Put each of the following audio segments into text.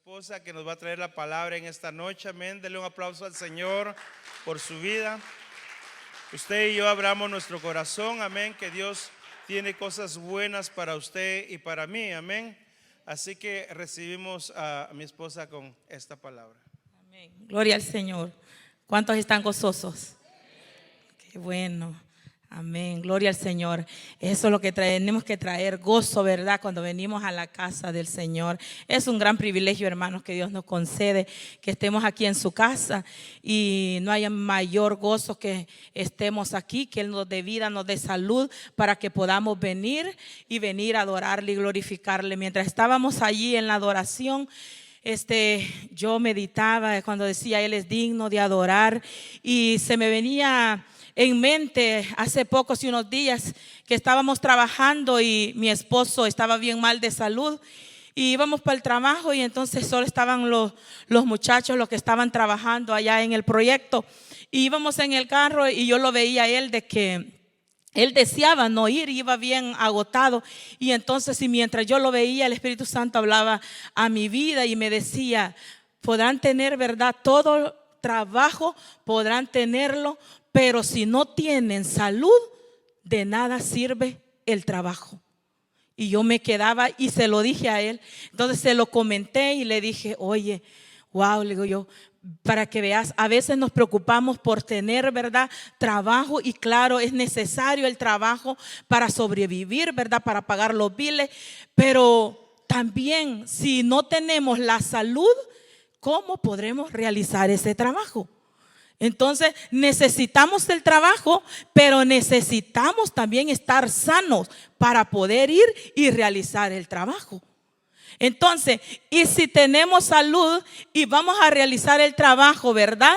esposa que nos va a traer la palabra en esta noche. Amén. Dele un aplauso al Señor por su vida. Usted y yo abramos nuestro corazón. Amén. Que Dios tiene cosas buenas para usted y para mí. Amén. Así que recibimos a mi esposa con esta palabra. Amén. Gloria al Señor. ¿Cuántos están gozosos? Qué bueno. Amén, gloria al Señor. Eso es lo que tenemos que traer, gozo, ¿verdad? Cuando venimos a la casa del Señor. Es un gran privilegio, hermanos, que Dios nos concede, que estemos aquí en su casa. Y no haya mayor gozo que estemos aquí, que Él nos dé vida, nos dé salud, para que podamos venir a adorarle y glorificarle. Mientras estábamos allí en la adoración, yo meditaba cuando decía Él es digno de adorar, y se me venía en mente hace pocos y unos días que estábamos trabajando y mi esposo estaba bien mal de salud y íbamos para el trabajo, y entonces solo estaban los muchachos, los que estaban trabajando allá en el proyecto, y íbamos en el carro y yo lo veía a él de que él deseaba no ir, iba bien agotado. Y entonces, y mientras yo lo veía, el Espíritu Santo hablaba a mi vida y me decía: podrán tener, ¿verdad?, todo trabajo, podrán tenerlo, pero si no tienen salud, de nada sirve el trabajo. Y yo me quedaba y se lo dije a él. Entonces se lo comenté y le dije: oye, wow, le digo yo, para que veas, a veces nos preocupamos por tener, ¿verdad?, trabajo, y claro, es necesario el trabajo para sobrevivir, ¿verdad?, para pagar los biles, pero también si no tenemos la salud, ¿cómo podremos realizar ese trabajo? Entonces necesitamos el trabajo, pero necesitamos también estar sanos para poder ir y realizar el trabajo. Entonces, y si tenemos salud y vamos a realizar el trabajo, ¿verdad?,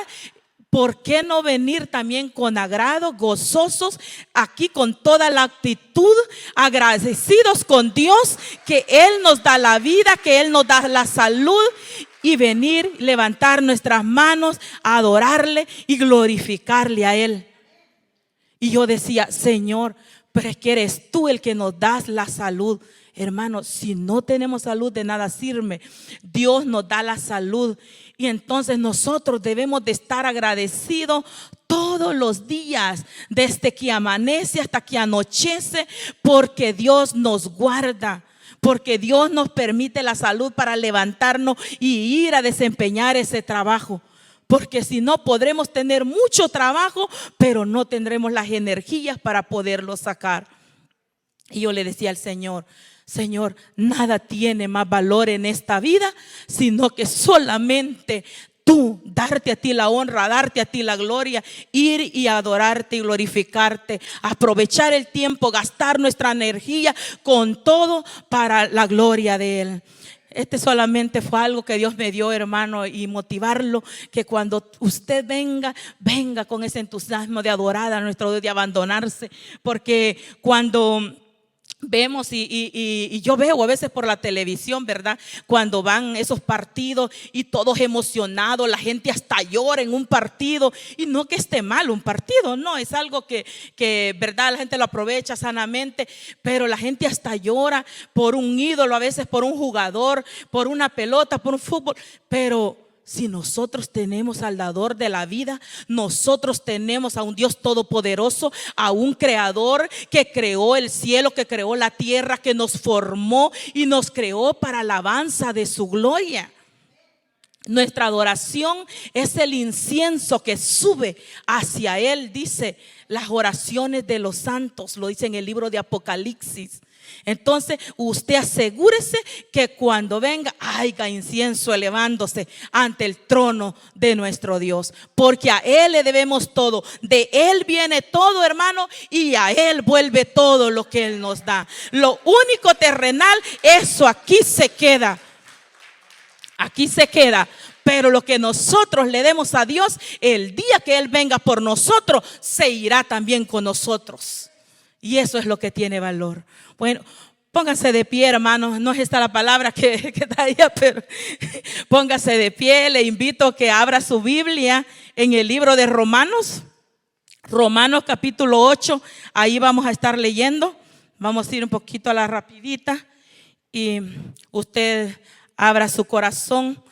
¿por qué no venir también con agrado, gozosos, aquí con toda la actitud, agradecidos con Dios, que Él nos da la vida, que Él nos da la salud, y venir, levantar nuestras manos, a adorarle y glorificarle a Él? Y yo decía: Señor, pero es que eres tú el que nos das la salud. Hermanos, si no tenemos salud, de nada sirve. Dios nos da la salud, y entonces nosotros debemos de estar agradecidos todos los días, desde que amanece hasta que anochece, porque Dios nos guarda, porque Dios nos permite la salud para levantarnos y ir a desempeñar ese trabajo. Porque si no, podremos tener mucho trabajo, pero no tendremos las energías para poderlo sacar. Y yo le decía al Señor: Señor, nada tiene más valor en esta vida, sino que solamente tú, darte a ti la honra, darte a ti la gloria, ir y adorarte y glorificarte, aprovechar el tiempo, gastar nuestra energía con todo para la gloria de Él. Solamente fue algo que Dios me dio, hermano, y motivarlo, que cuando usted venga con ese entusiasmo de adorar a nuestro Dios, de abandonarse, porque cuando vemos y yo veo a veces por la televisión, ¿verdad?, cuando van esos partidos y todos emocionados, la gente hasta llora en un partido, y no que esté mal un partido, no, es algo que ¿verdad?, la gente lo aprovecha sanamente, pero la gente hasta llora por un ídolo, a veces por un jugador, por una pelota, por un fútbol. Pero si nosotros tenemos al dador de la vida, nosotros tenemos a un Dios todopoderoso, a un creador que creó el cielo, que creó la tierra, que nos formó y nos creó para alabanza de su gloria. Nuestra adoración es el incienso que sube hacia Él, dice las oraciones de los santos, lo dice en el libro de Apocalipsis. Entonces usted asegúrese que cuando venga haya incienso elevándose ante el trono de nuestro Dios, porque a Él le debemos todo, de Él viene todo, hermano, y a Él vuelve todo lo que Él nos da. Lo único terrenal, eso aquí se queda. Aquí se queda. Pero lo que nosotros le demos a Dios, el día que Él venga por nosotros, se irá también con nosotros. Y eso es lo que tiene valor. Bueno, póngase de pie, hermanos. No es esta la palabra que traía, pero póngase de pie. Le invito a que abra su Biblia en el libro de Romanos. Romanos capítulo 8. Ahí vamos a estar leyendo. Vamos a ir un poquito a la rapidita. Y usted abra su corazón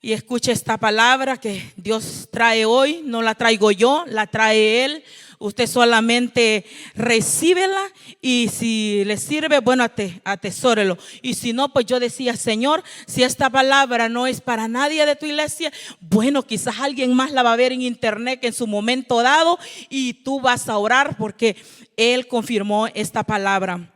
y escuche esta palabra que Dios trae hoy. No la traigo yo, la trae Él. Usted solamente recíbela y si le sirve, bueno, atesórelo. Y si no, pues yo decía, Señor, si esta palabra no es para nadie de tu iglesia, bueno, quizás alguien más la va a ver en internet en su momento dado y tú vas a orar porque Él confirmó esta palabra.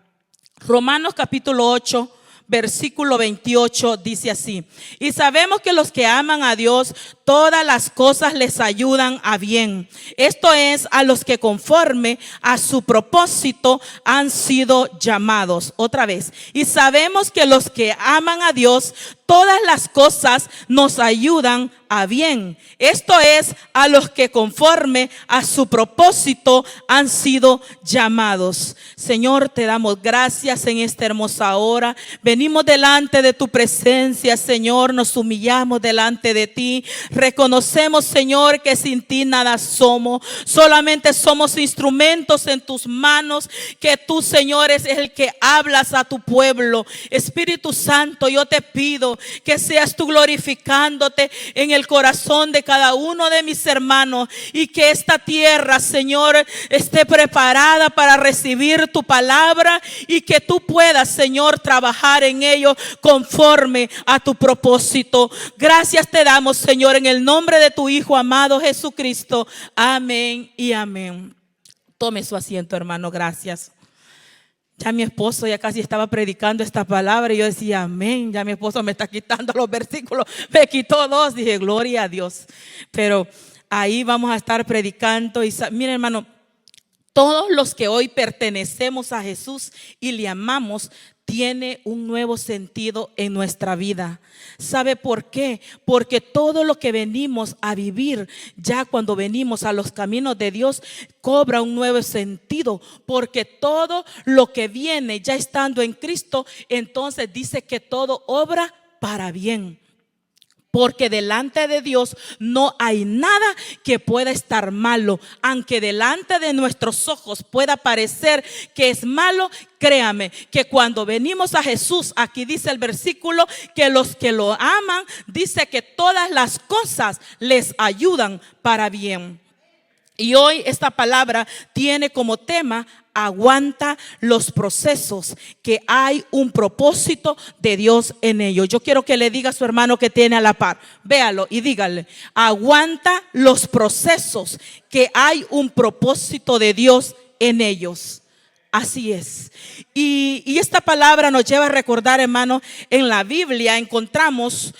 Romanos capítulo 8. Versículo 28 dice así: y sabemos que los que aman a Dios, todas las cosas les ayudan a bien. Esto es, a los que conforme a su propósito han sido llamados. Otra vez. Y sabemos que los que aman a Dios, todas las cosas nos ayudan a bien. Esto es, a los que conforme a su propósito han sido llamados. Señor, te damos gracias en esta hermosa hora. Venimos delante de tu presencia, Señor. Nos humillamos delante de ti. Reconocemos, Señor, que sin ti nada somos. Solamente somos instrumentos en tus manos. Que tú, Señor, es el que hablas a tu pueblo. Espíritu Santo, yo te pido que seas tú glorificándote en el corazón de cada uno de mis hermanos y que esta tierra, Señor, esté preparada para recibir tu palabra y que tú puedas, Señor, trabajar en ello conforme a tu propósito. Gracias te damos, Señor, en el nombre de tu Hijo amado Jesucristo. Amén y amén. Tome su asiento, hermano. Gracias. Ya mi esposo ya casi estaba predicando esta palabra y yo decía, amén. Ya mi esposo me está quitando los versículos, me quitó 2, dije, gloria a Dios. Pero ahí vamos a estar predicando. Y miren, hermano, todos los que hoy pertenecemos a Jesús y le amamos, tiene un nuevo sentido en nuestra vida. ¿Sabe por qué? Porque todo lo que venimos a vivir, ya cuando venimos a los caminos de Dios, cobra un nuevo sentido. Porque todo lo que viene ya estando en Cristo, entonces dice que todo obra para bien. Porque delante de Dios no hay nada que pueda estar malo. Aunque delante de nuestros ojos pueda parecer que es malo, créame que cuando venimos a Jesús, aquí dice el versículo, que los que lo aman, dice que todas las cosas les ayudan para bien. Y hoy esta palabra tiene como tema: aguanta los procesos, que hay un propósito de Dios en ellos. Yo quiero que le diga a su hermano que tiene a la par, véalo y dígale: aguanta los procesos, que hay un propósito de Dios en ellos. Así es. Y esta palabra nos lleva a recordar, hermano, en la Biblia encontramos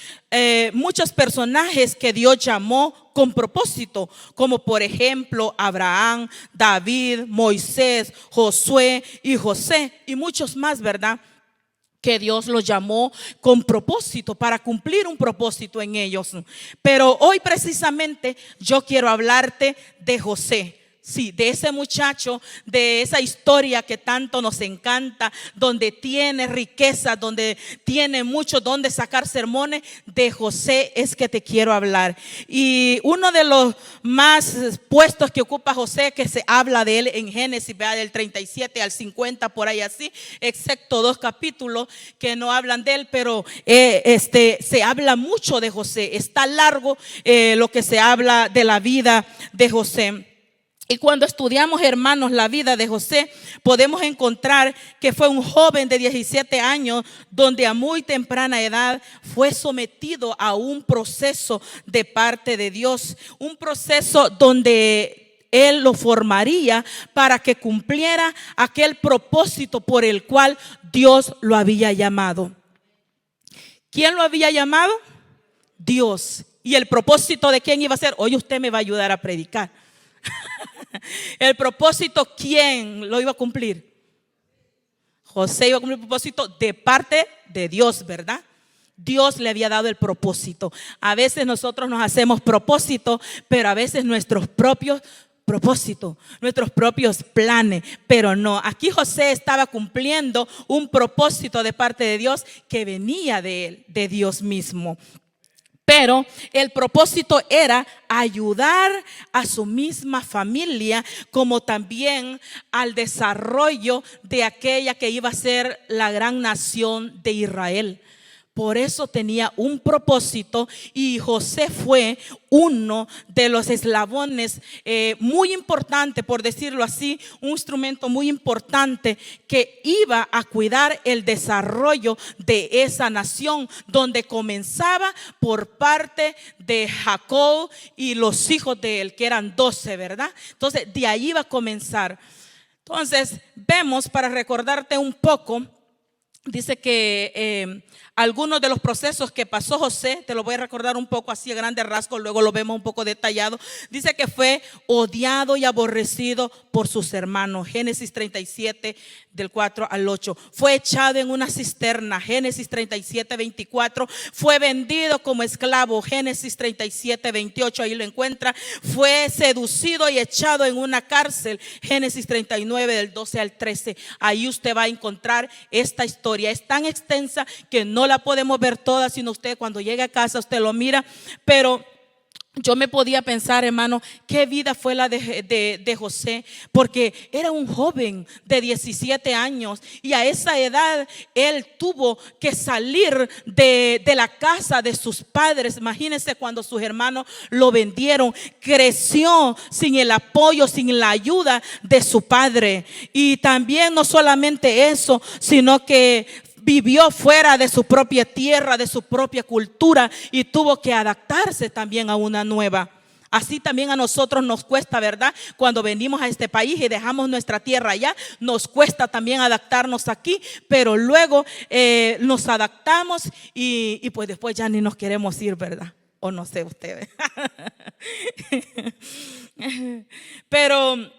muchos personajes que Dios llamó con propósito, como por ejemplo Abraham, David, Moisés, Josué y José y muchos más, ¿verdad? Que Dios los llamó con propósito, para cumplir un propósito en ellos. Pero hoy precisamente yo quiero hablarte de José. Sí, de ese muchacho, de esa historia que tanto nos encanta, donde tiene riqueza, donde tiene mucho donde sacar sermones. De José es que te quiero hablar. Y uno de los más puestos que ocupa José, que se habla de él en Génesis, vea, del 37 al 50, por ahí así, excepto 2 capítulos que no hablan de él, pero se habla mucho de José. Está largo lo que se habla de la vida de José. Y cuando estudiamos, hermanos, la vida de José, podemos encontrar que fue un joven de 17 años donde a muy temprana edad fue sometido a un proceso de parte de Dios. Un proceso donde Él lo formaría para que cumpliera aquel propósito por el cual Dios lo había llamado. ¿Quién lo había llamado? Dios. ¿Y el propósito de quién iba a ser? Hoy usted me va a ayudar a predicar. El propósito, ¿quién lo iba a cumplir? José iba a cumplir el propósito de parte de Dios, ¿verdad? Dios le había dado el propósito. A veces nosotros nos hacemos propósito, pero a veces nuestros propios propósitos, nuestros propios planes, pero no. Aquí José estaba cumpliendo un propósito de parte de Dios que venía de él, de Dios mismo. Pero el propósito era ayudar a su misma familia, como también al desarrollo de aquella que iba a ser la gran nación de Israel. Por eso tenía un propósito, y José fue uno de los eslabones muy importante, por decirlo así, un instrumento muy importante que iba a cuidar el desarrollo de esa nación, donde comenzaba por parte de Jacob y los hijos de él, que eran 12, ¿verdad? Entonces de ahí iba a comenzar. Entonces vemos, para recordarte un poco, dice que algunos de los procesos que pasó José, te lo voy a recordar un poco así a grandes rasgos, luego lo vemos un poco detallado. Dice que fue odiado y aborrecido por sus hermanos, Génesis 37 del 4 al 8. Fue echado en una cisterna, Génesis 37, 24. Fue vendido como esclavo, Génesis 37, 28, ahí lo encuentra. Fue seducido y echado en una cárcel, Génesis 39 del 12 al 13. Ahí usted va a encontrar esta historia. Es tan extensa que no la podemos ver toda, sino usted cuando llegue a casa usted lo mira. Pero yo me podía pensar, hermano, qué vida fue la de José, porque era un joven de 17 años y a esa edad él tuvo que salir de la casa de sus padres. Imagínense cuando sus hermanos lo vendieron, creció sin el apoyo, sin la ayuda de su padre. Y también no solamente eso, sino que vivió fuera de su propia tierra, de su propia cultura, y tuvo que adaptarse también a una nueva. Así también a nosotros nos cuesta, ¿verdad? Cuando venimos a este país y dejamos nuestra tierra allá, nos cuesta también adaptarnos aquí, pero luego nos adaptamos y pues después ya ni nos queremos ir, ¿verdad? O no sé ustedes. Pero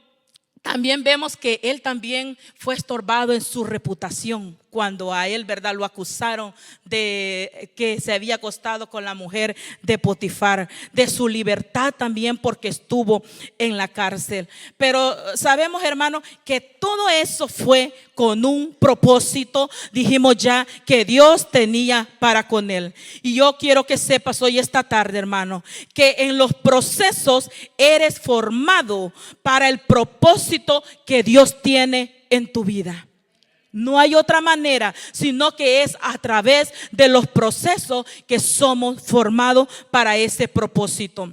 también vemos que él también fue estorbado en su reputación cuando a él, ¿verdad?, lo acusaron de que se había acostado con la mujer de Potifar, de su libertad también porque estuvo en la cárcel. Pero sabemos, hermano, que todo eso fue con un propósito. Dijimos ya que Dios tenía para con él. Y yo quiero que sepas hoy, esta tarde, hermano, que en los procesos eres formado para el propósito que Dios tiene en tu vida. No hay otra manera, sino que es a través de los procesos que somos formados para ese propósito.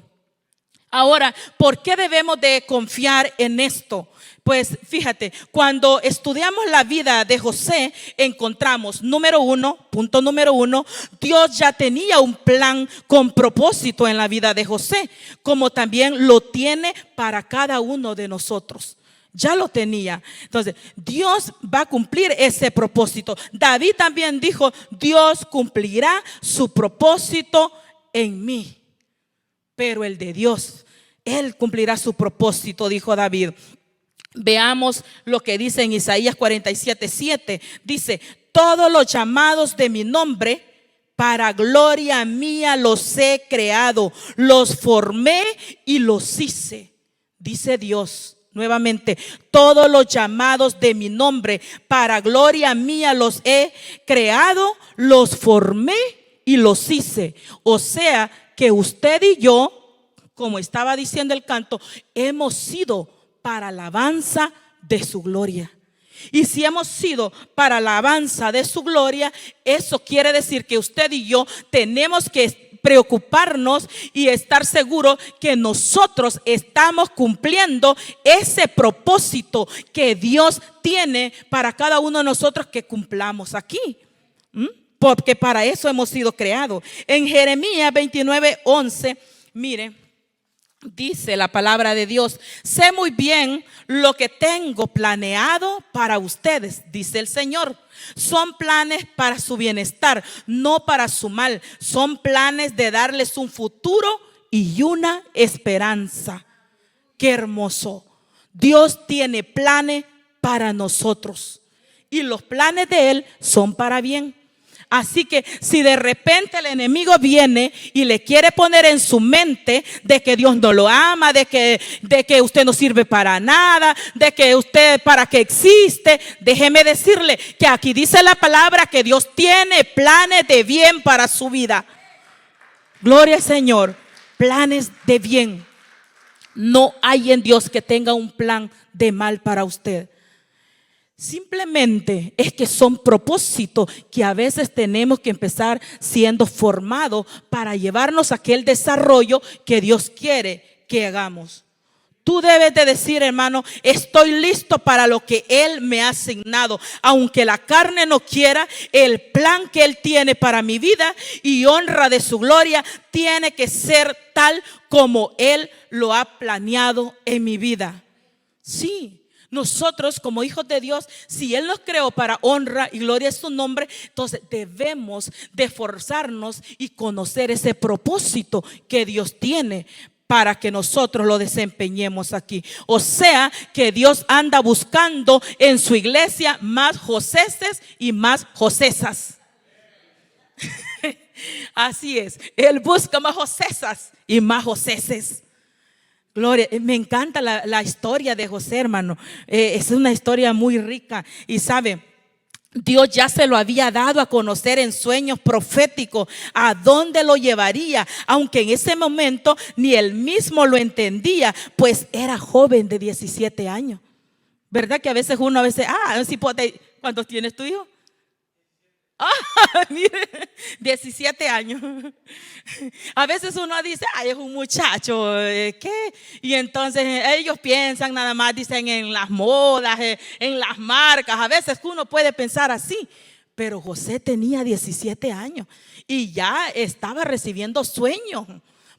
Ahora, ¿por qué debemos de confiar en esto? Pues fíjate, cuando estudiamos la vida de José, encontramos, punto número uno, Dios ya tenía un plan con propósito en la vida de José, como también lo tiene para cada uno de nosotros. Ya lo tenía. Entonces, Dios va a cumplir ese propósito. David también dijo: Dios cumplirá su propósito en mí. Pero el de Dios, Él cumplirá su propósito, dijo David. Veamos lo que dice en Isaías 47:7. Dice: todos los llamados de mi nombre, para gloria mía los he creado, los formé y los hice. Dice Dios. Nuevamente, todos los llamados de mi nombre, para gloria mía los he creado, los formé y los hice. O sea que usted y yo, como estaba diciendo el canto, hemos sido para alabanza de su gloria. Y si hemos sido para alabanza de su gloria, eso quiere decir que usted y yo tenemos que preocuparnos y estar seguros que nosotros estamos cumpliendo ese propósito que Dios tiene para cada uno de nosotros que cumplamos aquí. Porque para eso hemos sido creados. En Jeremías 29:11, mire, dice la palabra de Dios: sé muy bien lo que tengo planeado para ustedes, dice el Señor. Son planes para su bienestar, no para su mal. Son planes de darles un futuro y una esperanza. Qué hermoso. Dios tiene planes para nosotros y los planes de Él son para bien. Así que si de repente el enemigo viene y le quiere poner en su mente de que Dios no lo ama, de que usted no sirve para nada, de que usted para qué existe, déjeme decirle que aquí dice la palabra que Dios tiene planes de bien para su vida. Gloria al Señor, planes de bien. No hay en Dios que tenga un plan de mal para usted. Simplemente es que son propósitos que a veces tenemos que empezar siendo formados para llevarnos a aquel desarrollo que Dios quiere que hagamos. Tú debes de decir, hermano, estoy listo para lo que Él me ha asignado. Aunque la carne no quiera, el plan que Él tiene para mi vida y honra de su gloria tiene que ser tal como Él lo ha planeado en mi vida. Sí. Nosotros como hijos de Dios, si Él nos creó para honra y gloria de su nombre, entonces debemos de esforzarnos y conocer ese propósito que Dios tiene para que nosotros lo desempeñemos aquí. O sea que Dios anda buscando en su iglesia más Joséses y más Josesas. Así es, Él busca más Josesas y más Joseses. Gloria, me encanta la historia de José, hermano. Es una historia muy rica. Y sabe, Dios ya se lo había dado a conocer en sueños proféticos a dónde lo llevaría, aunque en ese momento ni él mismo lo entendía, pues era joven de 17 años. ¿Verdad que a veces uno, ¿cuántos tienes tu hijo? Mire, 17 años. A veces uno dice, ay, es un muchacho, ¿qué? Y entonces ellos piensan nada más, dicen en las modas, en las marcas. A veces uno puede pensar así. Pero José tenía 17 años y ya estaba recibiendo sueños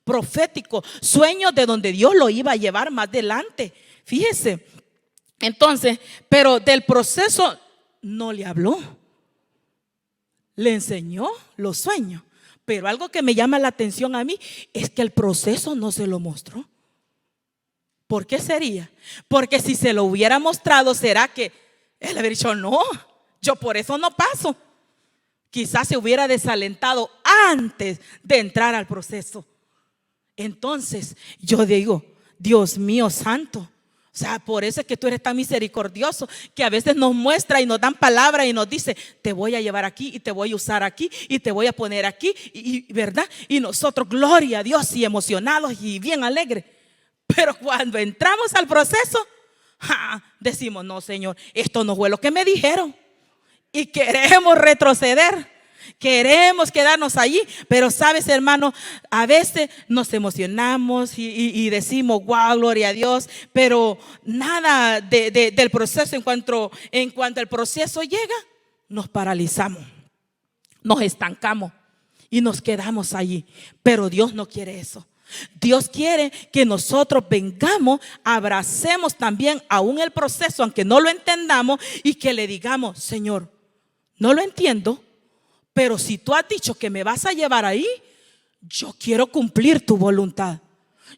proféticos, sueños de donde Dios lo iba a llevar más adelante. Fíjese. Entonces, pero del proceso no le habló. Le enseñó los sueños, pero algo que me llama la atención a mí es que el proceso no se lo mostró. ¿Por qué sería? Porque si se lo hubiera mostrado, será que él habría dicho, no, yo por eso no paso. Quizás se hubiera desalentado antes de entrar al proceso. Entonces yo digo, Dios mío santo, o sea, por eso es que tú eres tan misericordioso, que a veces nos muestra y nos dan palabra y nos dice, te voy a llevar aquí y te voy a usar aquí y te voy a poner aquí, ¿verdad? Y nosotros, gloria a Dios, y emocionados y bien alegres. Pero cuando entramos al proceso, decimos, no, Señor, esto no fue lo que me dijeron. Y queremos retroceder. Queremos quedarnos allí, pero sabes, hermano, a veces nos emocionamos y decimos, wow, gloria a Dios, pero nada del proceso. En cuanto el proceso llega, nos paralizamos, nos estancamos y nos quedamos allí. Pero Dios no quiere eso. Dios quiere que nosotros vengamos, abracemos también aún el proceso, aunque no lo entendamos, y que le digamos, Señor, no lo entiendo, pero si tú has dicho que me vas a llevar ahí, yo quiero cumplir tu voluntad.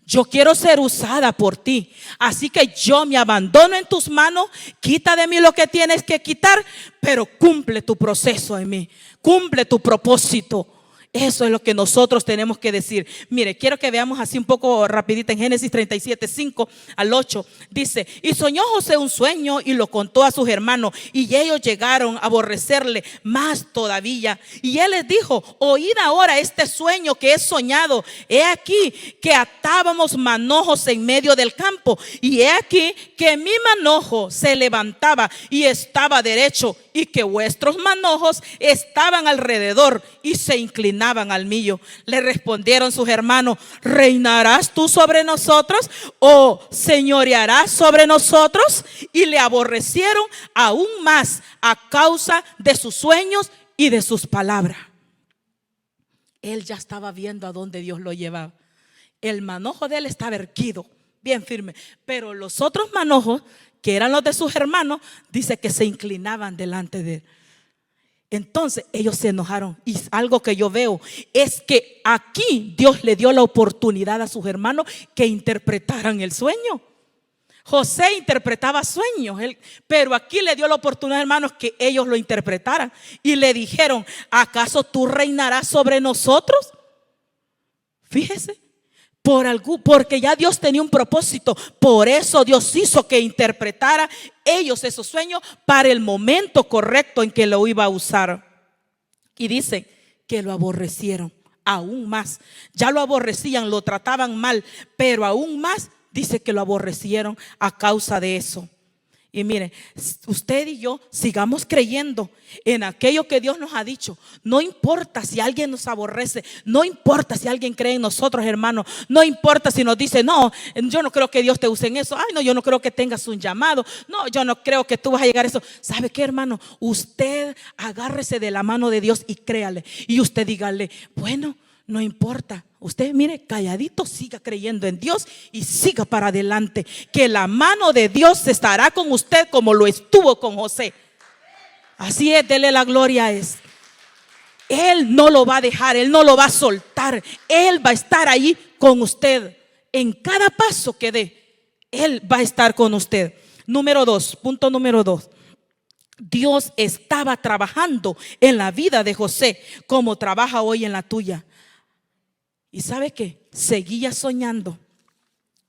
Yo quiero ser usada por ti. Así que yo me abandono en tus manos. Quita de mí lo que tienes que quitar, pero cumple tu proceso en mí. Cumple tu propósito. Eso es lo que nosotros tenemos que decir. Mire, quiero que veamos así un poco rapidito en Génesis 37, 5 al 8. Dice, y soñó José un sueño y lo contó a sus hermanos, y ellos llegaron a aborrecerle más todavía. Y él les dijo, oíd ahora este sueño que he soñado. He aquí que atábamos manojos en medio del campo, y he aquí que mi manojo se levantaba y estaba derecho, y que vuestros manojos estaban alrededor y se inclinaban al mío. Le respondieron sus hermanos, ¿reinarás tú sobre nosotros o señorearás sobre nosotros? Y le aborrecieron aún más a causa de sus sueños y de sus palabras. Él ya estaba viendo a dónde Dios lo llevaba. El manojo de él estaba erguido, bien firme, pero los otros manojos, que eran los de sus hermanos, dice que se inclinaban delante de él. Entonces ellos se enojaron. Y algo que yo veo es que aquí Dios le dio la oportunidad a sus hermanos que interpretaran el sueño. José interpretaba sueños, pero aquí le dio la oportunidad, hermanos, que ellos lo interpretaran. Y le dijeron, ¿acaso tú reinarás sobre nosotros? Fíjese. Porque ya Dios tenía un propósito. Por eso Dios hizo que interpretara ellos esos sueños para el momento correcto en que lo iba a usar. Y dice que lo aborrecieron aún más. Ya lo aborrecían, lo trataban mal, pero aún más dice que lo aborrecieron a causa de eso. Y mire, usted y yo sigamos creyendo en aquello que Dios nos ha dicho. No importa si alguien nos aborrece, no importa si alguien cree en nosotros, hermanos, no importa si nos dice, no, yo no creo que Dios te use en eso. Ay, no, yo no creo que tengas un llamado. No, yo no creo que tú vas a llegar a eso. ¿Sabe qué, hermano? Usted agárrese de la mano de Dios y créale. Y usted dígale, bueno, no importa. Usted mire, calladito, siga creyendo en Dios y siga para adelante, que la mano de Dios estará con usted como lo estuvo con José. Así es, dele la gloria a Él. Él no lo va a dejar, Él no lo va a soltar. Él va a estar ahí con usted. En cada paso que dé, Él va a estar con usted. Punto número 2. Dios estaba trabajando en la vida de José como trabaja hoy en la tuya. ¿Y sabe qué? Seguía soñando.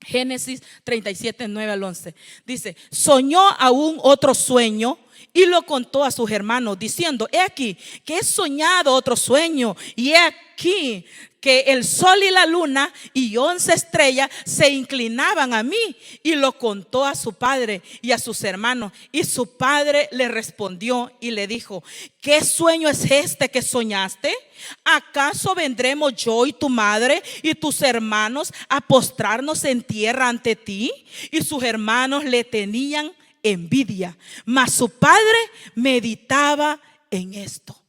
Génesis 37, 9 al 11. Dice, soñó aún otro sueño y lo contó a sus hermanos diciendo, he aquí que he soñado otro sueño y he aquí que el sol y la luna y 11 estrellas se inclinaban a mí, y lo contó a su padre y a sus hermanos. Y su padre le respondió y le dijo, ¿qué sueño es este que soñaste? ¿Acaso vendremos yo y tu madre y tus hermanos a postrarnos en tierra ante ti? Y sus hermanos le tenían envidia, mas su padre meditaba en esto.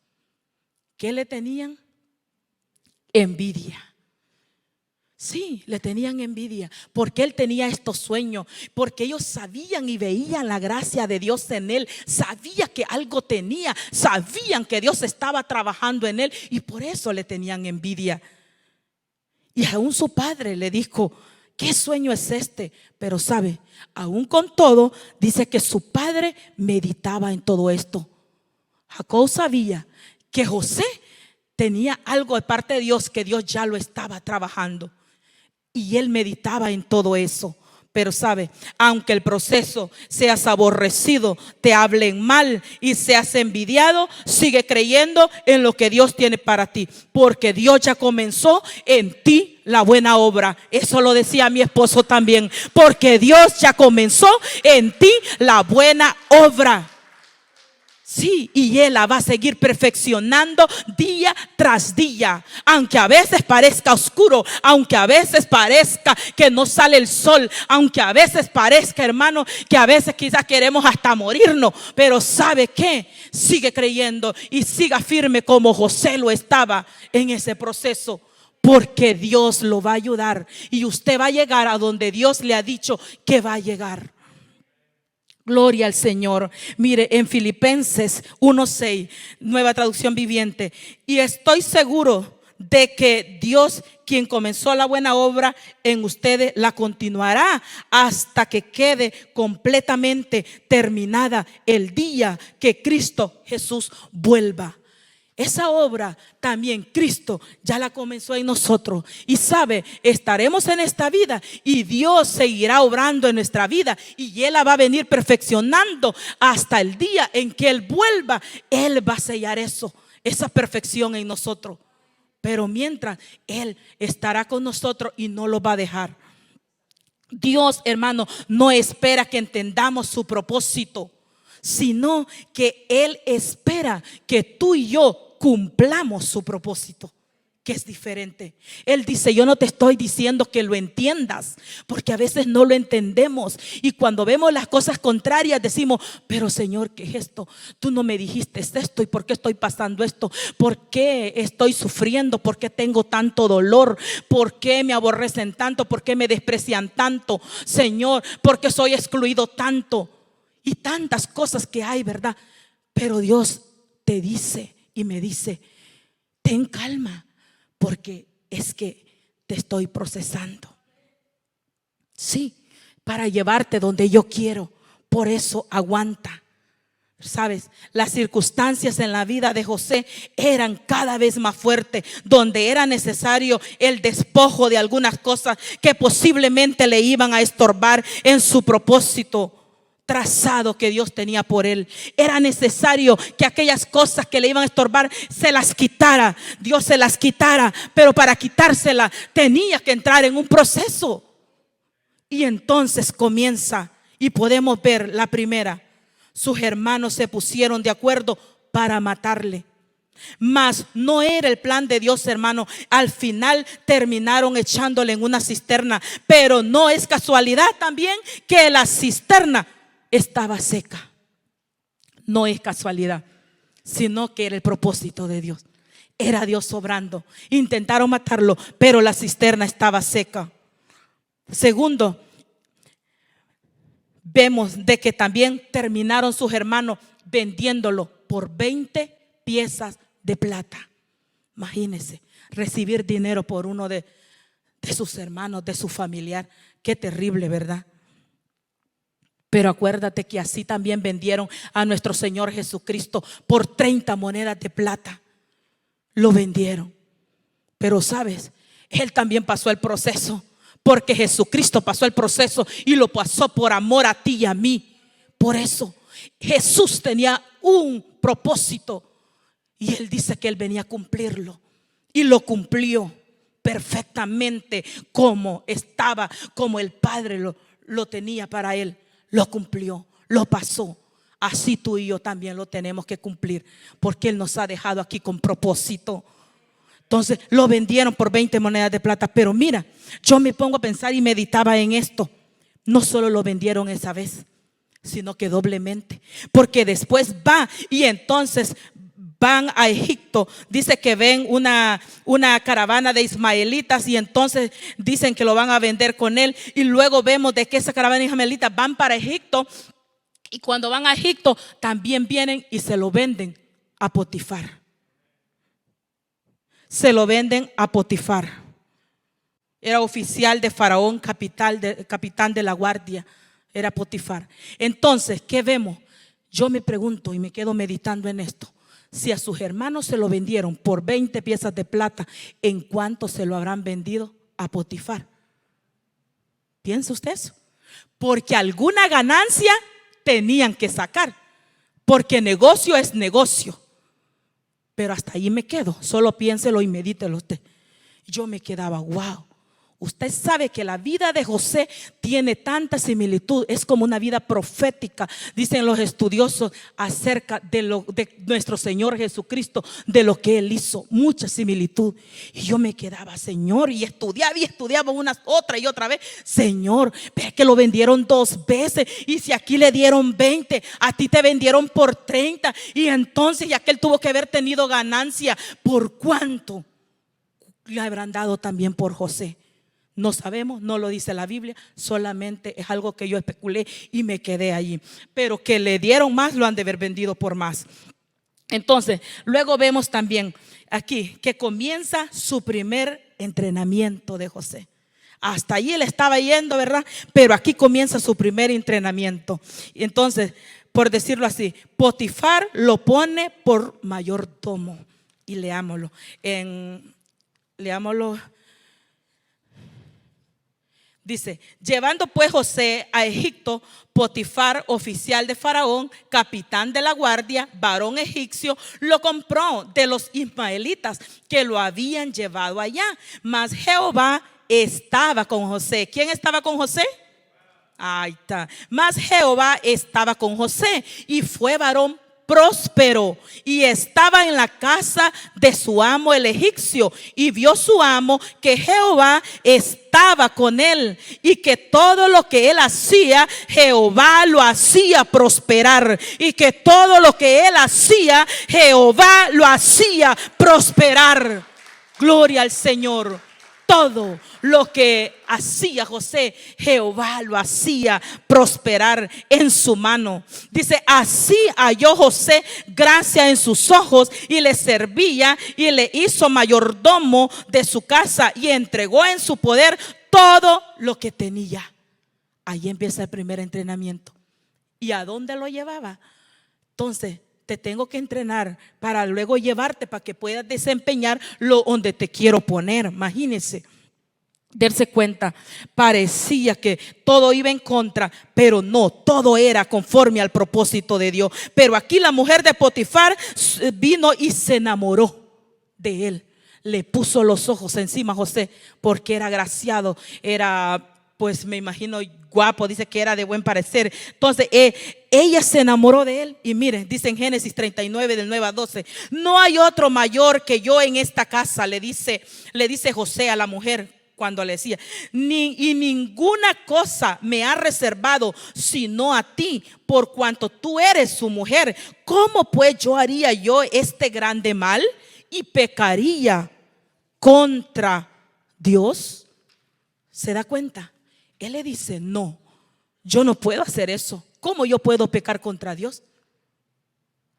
¿Qué le tenían? Envidia. Sí, le tenían envidia porque él tenía estos sueños, porque ellos sabían y veían la gracia de Dios en él, sabía que algo tenía, sabían que Dios estaba trabajando en él y por eso le tenían envidia. Y aún su padre le dijo, ¿qué sueño es este? Pero sabe, aún con todo, dice que su padre meditaba en todo esto. Jacob sabía que José tenía algo de parte de Dios, que Dios ya lo estaba trabajando. Y él meditaba en todo eso. Pero sabe, aunque el proceso seas aborrecido, te hablen mal y seas envidiado, sigue creyendo en lo que Dios tiene para ti, porque Dios ya comenzó en ti la buena obra. Eso lo decía mi esposo también, porque Dios ya comenzó en ti la buena obra. Sí, y Él la va a seguir perfeccionando día tras día. Aunque a veces parezca oscuro, aunque a veces parezca que no sale el sol, aunque a veces parezca, hermano, que a veces quizás queremos hasta morirnos, pero ¿sabe qué? Sigue creyendo y siga firme como José lo estaba en ese proceso, porque Dios lo va a ayudar y usted va a llegar a donde Dios le ha dicho que va a llegar. Gloria al Señor. Mire, en Filipenses 1:6, Nueva Traducción Viviente, y estoy seguro de que Dios, quien comenzó la buena obra en ustedes, la continuará hasta que quede completamente terminada el día que Cristo Jesús vuelva. Esa obra también Cristo ya la comenzó en nosotros. Y sabe, estaremos en esta vida y Dios seguirá obrando en nuestra vida y Él la va a venir perfeccionando hasta el día en que Él vuelva. Él va a sellar eso, esa perfección en nosotros. Pero mientras, Él estará con nosotros y no lo va a dejar. Dios, hermano, no espera que entendamos su propósito, sino que Él espera que tú y yo cumplamos su propósito, que es diferente. Él dice, yo no te estoy diciendo que lo entiendas, porque a veces no lo entendemos y cuando vemos las cosas contrarias decimos, pero Señor, ¿qué es esto? Tú no me dijiste esto, ¿y por qué estoy pasando esto? ¿Por qué estoy sufriendo? ¿Por qué tengo tanto dolor? ¿Por qué me aborrecen tanto? ¿Por qué me desprecian tanto? Señor, ¿por qué soy excluido tanto? Y tantas cosas que hay, ¿verdad? Pero Dios te dice y me dice, ten calma, porque es que te estoy procesando. Sí, para llevarte donde yo quiero. Por eso aguanta. Sabes, las circunstancias en la vida de José eran cada vez más fuertes, donde era necesario el despojo de algunas cosas que posiblemente le iban a estorbar en su propósito trazado que Dios tenía por él. Era necesario que aquellas cosas que le iban a estorbar se las quitara, Dios se las quitara, pero para quitársela tenía que entrar en un proceso. Y entonces comienza Y podemos ver la primera: sus hermanos se pusieron de acuerdo para matarle. Mas no era el plan de Dios, hermano. Al final terminaron echándole en una cisterna. Pero no es casualidad también que la cisterna estaba seca. No es casualidad, sino que era el propósito de Dios. Era Dios obrando. Intentaron matarlo, pero la cisterna estaba seca. Segundo, vemos de que también terminaron sus hermanos vendiéndolo por 20 piezas de plata. Imagínense, recibir dinero por uno de sus hermanos, de su familiar. Qué terrible, ¿verdad? Pero acuérdate que así también vendieron a nuestro Señor Jesucristo por 30 monedas de plata. Lo vendieron. Pero sabes, Él también pasó el proceso, porque Jesucristo pasó el proceso y lo pasó por amor a ti y a mí. Por eso Jesús tenía un propósito y Él dice que Él venía a cumplirlo, y lo cumplió perfectamente, como estaba, como el Padre lo tenía para Él. Lo cumplió, lo pasó. Así tú y yo también lo tenemos que cumplir, porque Él nos ha dejado aquí con propósito. Entonces lo vendieron por 20 monedas de plata. Pero mira, yo me pongo a pensar y meditaba en esto. No solo lo vendieron esa vez, sino que doblemente, porque después va y entonces van a Egipto. Dice que ven una caravana de ismaelitas, y entonces dicen que lo van a vender con él. Y luego vemos de que esa caravana de ismaelitas van para Egipto, y cuando van a Egipto también vienen y se lo venden a Potifar. Se lo venden a Potifar. Era oficial de Faraón, capitán de la guardia. Era Potifar. Entonces, ¿qué vemos? Yo me pregunto y me quedo meditando en esto. Si a sus hermanos se lo vendieron por 20 piezas de plata, ¿en cuánto se lo habrán vendido a Potifar? ¿Piensa usted eso? Porque alguna ganancia tenían que sacar, porque negocio es negocio. Pero hasta ahí me quedo. Solo piénselo y medítelo usted. Yo me quedaba, wow. Usted sabe que la vida de José tiene tanta similitud, es como una vida profética, dicen los estudiosos, acerca de nuestro Señor Jesucristo, de lo que Él hizo, mucha similitud. Y yo me quedaba, Señor, y estudiaba una, otra y otra vez. Señor, ve que lo vendieron 2 veces, y si aquí le dieron 20, a ti te vendieron por 30, y entonces ya que Él tuvo que haber tenido ganancia, ¿por cuánto le habrán dado también por José? No sabemos, no lo dice la Biblia, solamente es algo que yo especulé y me quedé allí. Pero que le dieron más, lo han de haber vendido por más. Entonces, luego vemos también aquí que comienza su primer entrenamiento de José. Hasta allí él estaba yendo, ¿verdad? Pero aquí comienza su primer entrenamiento. Entonces, por decirlo así, Potifar lo pone por mayordomo. Y leámoslo. Leámoslo. Dice: llevando pues José a Egipto, Potifar, oficial de Faraón, capitán de la guardia, varón egipcio, lo compró de los ismaelitas que lo habían llevado allá. Mas Jehová estaba con José. ¿Quién estaba con José? Ahí está. Mas Jehová estaba con José, y fue varón próspero, y estaba en la casa de su amo el egipcio. Y vio su amo que Jehová estaba con él, y que todo lo que él hacía, Jehová lo hacía prosperar. Y que todo lo que él hacía, Jehová lo hacía prosperar. Gloria al Señor. Todo lo que hacía José, Jehová lo hacía prosperar en su mano. Dice: así halló José gracia en sus ojos, y le servía, y le hizo mayordomo de su casa, y entregó en su poder todo lo que tenía. Ahí empieza el primer entrenamiento. ¿Y a dónde lo llevaba? Entonces, te tengo que entrenar para luego llevarte, para que puedas desempeñar lo donde te quiero poner. Imagínense, darse cuenta, parecía que todo iba en contra, pero no, todo era conforme al propósito de Dios. Pero aquí la mujer de Potifar vino y se enamoró de él. Le puso los ojos encima a José, porque era agraciado, era pues me imagino guapo, dice que era de buen parecer. Entonces ella se enamoró de él. Y miren, dice en Génesis 39 del 9 a 12: no hay otro mayor que yo en esta casa, le dice José a la mujer cuando le decía, y ninguna cosa me ha reservado sino a ti, por cuanto tú eres su mujer. ¿Cómo pues yo haría yo este grande mal y pecaría contra Dios? ¿Se da cuenta? Él le dice, no, yo no puedo hacer eso. ¿Cómo yo puedo pecar contra Dios?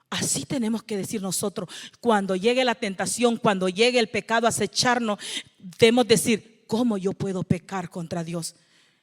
Así tenemos que decir nosotros. Cuando llegue la tentación, cuando llegue el pecado a acecharnos, debemos decir, ¿cómo yo puedo pecar contra Dios?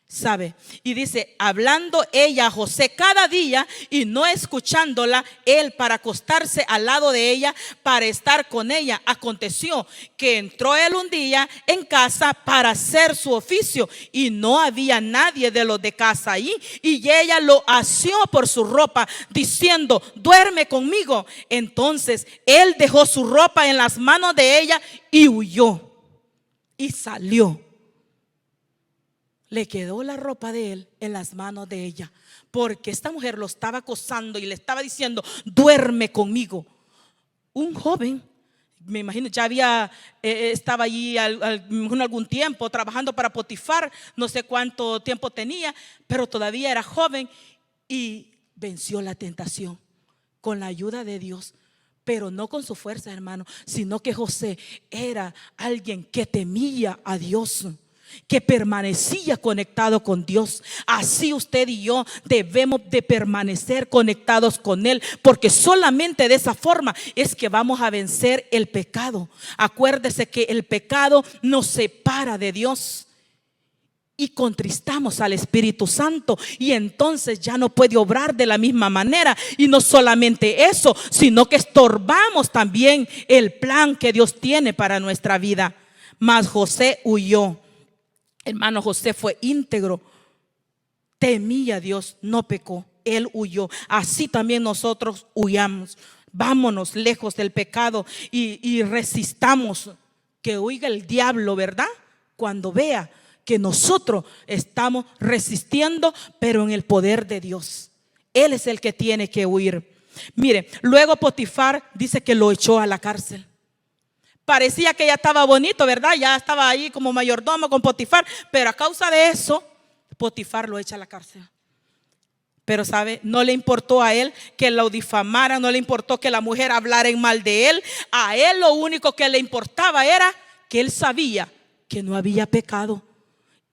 ¿Sabe? Y dice, hablando ella a José cada día y no escuchándola, él para acostarse al lado de ella, para estar con ella. Aconteció que entró él un día en casa para hacer su oficio y no había nadie de los de casa allí, y ella lo asió por su ropa diciendo, duerme conmigo. Entonces él dejó su ropa en las manos de ella y huyó y salió. Le quedó la ropa de él en las manos de ella, porque esta mujer lo estaba acosando y le estaba diciendo, duerme conmigo. Un joven, me imagino, ya estaba allí algún tiempo trabajando para Potifar, no sé cuánto tiempo tenía, pero todavía era joven y venció la tentación con la ayuda de Dios. Pero no con su fuerza, hermano, sino que José era alguien que temía a Dios, que permanecía conectado con Dios. Así usted y yo debemos de permanecer conectados con Él, porque solamente de esa forma es que vamos a vencer el pecado. Acuérdese que el pecado nos separa de Dios y contristamos al Espíritu Santo, y entonces ya no puede obrar de la misma manera. Y no solamente eso, sino que estorbamos también el plan que Dios tiene para nuestra vida. Mas José huyó. Hermano, José fue íntegro, temía a Dios, no pecó, él huyó. Así también nosotros huyamos, vámonos lejos del pecado y resistamos que oiga el diablo, ¿verdad? Cuando vea que nosotros estamos resistiendo, pero en el poder de Dios. Él es el que tiene que huir. Mire, luego Potifar dice que lo echó a la cárcel. Parecía que ya estaba bonito, ¿verdad? Ya estaba ahí como mayordomo con Potifar, pero a causa de eso, Potifar lo echa a la cárcel. Pero sabe, no le importó a él que lo difamara, no le importó que la mujer hablara en mal de él. A él lo único que le importaba era que él sabía que no había pecado.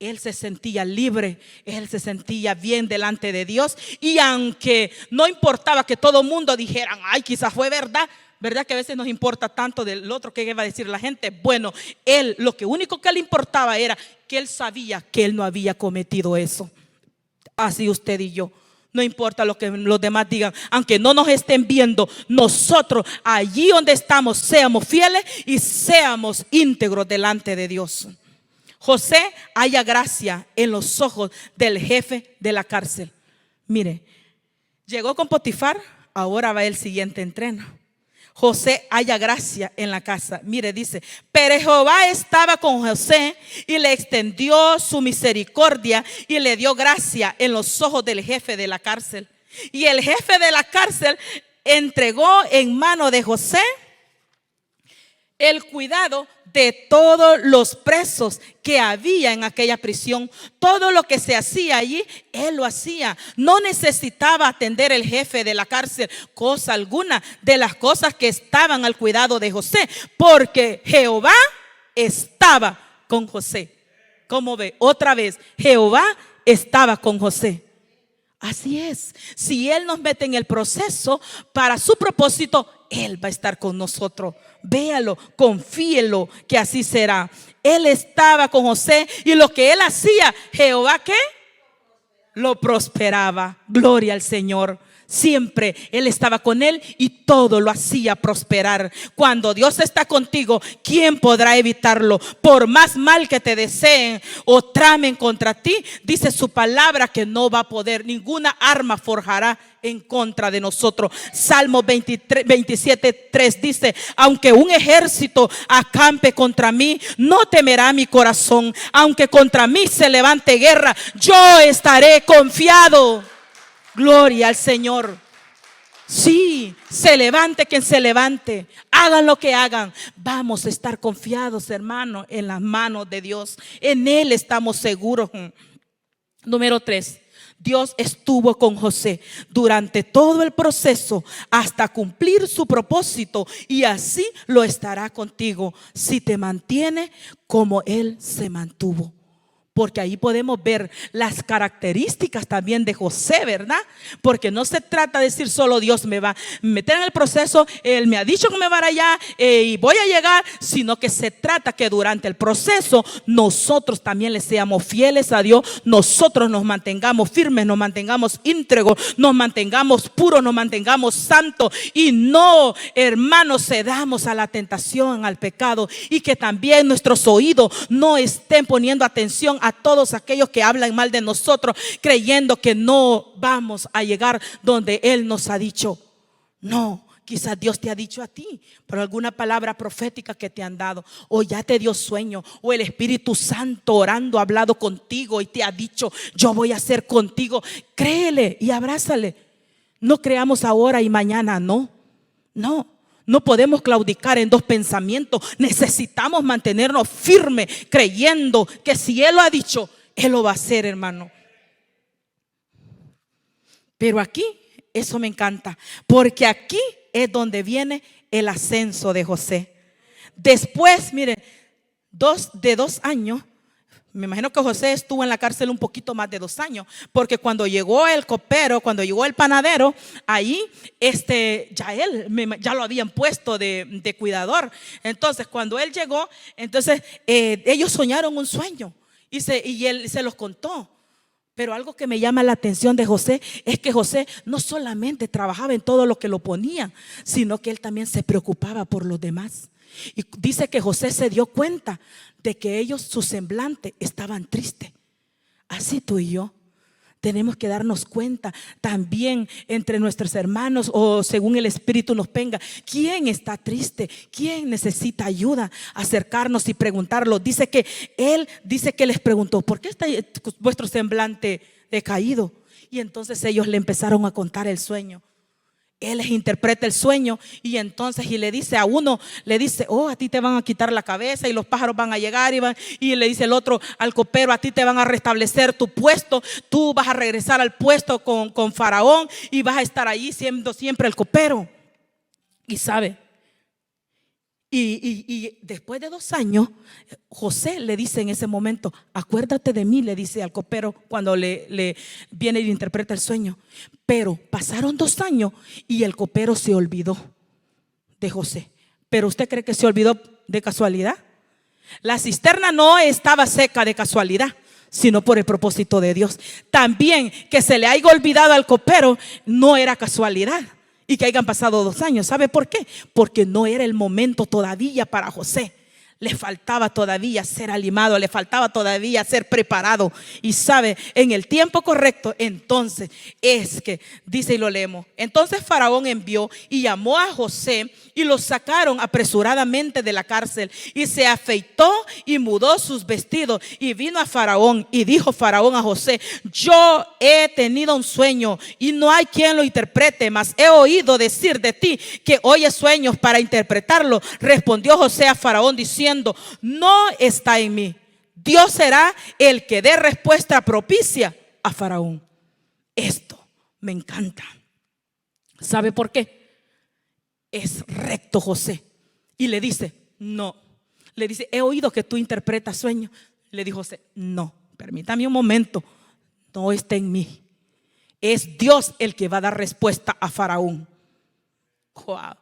Él se sentía libre, él se sentía bien delante de Dios. Y aunque no importaba que todo el mundo dijeran, ay, quizás fue verdad. ¿Verdad que a veces nos importa tanto del otro que iba a decir la gente? Bueno, él, lo único que le importaba era que él sabía que él no había cometido eso. Así usted y yo. No importa lo que los demás digan, aunque no nos estén viendo, nosotros allí donde estamos seamos fieles y seamos íntegros delante de Dios. José halla gracia en los ojos del jefe de la cárcel. Mire, llegó con Potifar, ahora va el siguiente entreno. José halla gracia en la casa. Mire, dice, pero Jehová estaba con José y le extendió su misericordia y le dio gracia en los ojos del jefe de la cárcel. Y el jefe de la cárcel entregó en mano de José el cuidado de todos los presos que había en aquella prisión. Todo lo que se hacía allí, él lo hacía. No necesitaba atender el jefe de la cárcel cosa alguna de las cosas que estaban al cuidado de José, porque Jehová estaba con José. ¿Cómo ve? Otra vez, Jehová estaba con José. Así es. Si Él nos mete en el proceso para su propósito, Él va a estar con nosotros. Véalo, confíelo que así será. Él estaba con José y lo que él hacía, Jehová, ¿qué? Lo prosperaba. Gloria al Señor. Siempre Él estaba con él y todo lo hacía prosperar. Cuando Dios está contigo, ¿quién podrá evitarlo? Por más mal que te deseen o tramen contra ti, dice su palabra que no va a poder, ninguna arma forjará en contra de nosotros. Salmo 27:3 dice: aunque un ejército acampe contra mí, no temerá mi corazón. Aunque contra mí se levante guerra, yo estaré confiado. Gloria al Señor. Sí, se levante quien se levante, hagan lo que hagan, vamos a estar confiados, hermano, en las manos de Dios. En Él estamos seguros. Número 3. Dios estuvo con José durante todo el proceso hasta cumplir su propósito, y así lo estará contigo si te mantiene como Él se mantuvo. Porque ahí podemos ver las características también de José, ¿verdad? Porque no se trata de decir solo Dios me va a meter en el proceso, Él me ha dicho que me va allá y voy a llegar, sino que se trata que durante el proceso nosotros también le seamos fieles a Dios, nosotros nos mantengamos firmes, nos mantengamos íntegros, nos mantengamos puros, nos mantengamos santos y no, hermanos, cedamos a la tentación, al pecado, y que también nuestros oídos no estén poniendo atención a todos aquellos que hablan mal de nosotros, creyendo que no vamos a llegar donde Él nos ha dicho. No, quizás Dios te ha dicho a ti por alguna palabra profética que te han dado, o ya te dio sueño, o el Espíritu Santo orando ha hablado contigo y te ha dicho: yo voy a hacer contigo. Créele y abrázale. No creamos ahora y mañana, no. No podemos claudicar en dos pensamientos. Necesitamos mantenernos firmes, creyendo que si Él lo ha dicho, Él lo va a hacer, hermano. Pero aquí, eso me encanta, porque aquí es donde viene el ascenso de José. Después, miren, de 2 años. Me imagino que José estuvo en la cárcel un poquito más de 2 años, porque cuando llegó el copero, cuando llegó el panadero, ahí ya lo habían puesto de cuidador. Entonces cuando él llegó, entonces ellos soñaron un sueño y él se los contó. Pero algo que me llama la atención de José es que José no solamente trabajaba en todo lo que lo ponían, sino que él también se preocupaba por los demás. Y dice que José se dio cuenta de que ellos, su semblante, estaban tristes. Así tú y yo tenemos que darnos cuenta también entre nuestros hermanos, o según el Espíritu nos venga, quién está triste, quién necesita ayuda, acercarnos y preguntarlo. Dice que él les preguntó: ¿por qué está vuestro semblante decaído? Y entonces ellos le empezaron a contar el sueño. Él les interpreta el sueño y entonces le dice a uno, le dice: oh, a ti te van a quitar la cabeza y los pájaros van a llegar, y le dice el otro al copero: a ti te van a restablecer tu puesto, tú vas a regresar al puesto con Faraón y vas a estar allí siendo siempre el copero. Y sabe, y después de 2 años, José le dice en ese momento: acuérdate de mí, le dice al copero cuando le viene y le interpreta el sueño. Pero pasaron 2 años y el copero se olvidó de José. ¿Pero usted cree que se olvidó de casualidad? La cisterna no estaba seca de casualidad, sino por el propósito de Dios. También que se le haya olvidado al copero no era casualidad, y que hayan pasado 2 años. ¿Sabe por qué? Porque no era el momento todavía para José. Le faltaba todavía ser animado, le faltaba todavía ser preparado. Y sabe, en el tiempo correcto, entonces es que dice, y lo leemos: entonces Faraón envió y llamó a José y lo sacaron apresuradamente de la cárcel, y se afeitó y mudó sus vestidos y vino a Faraón. Y dijo Faraón a José: yo he tenido un sueño y no hay quien lo interprete, mas he oído decir de ti que oyes sueños para interpretarlo. Respondió José a Faraón diciendo: no está en mí. Dios será el que dé respuesta propicia a Faraón. Esto me encanta. ¿Sabe por qué? Es recto José. Y le dice: no. Le dice: he oído que tú interpretas sueños. Le dijo José: no, permítame un momento. No está en mí. Es Dios el que va a dar respuesta a Faraón. Wow.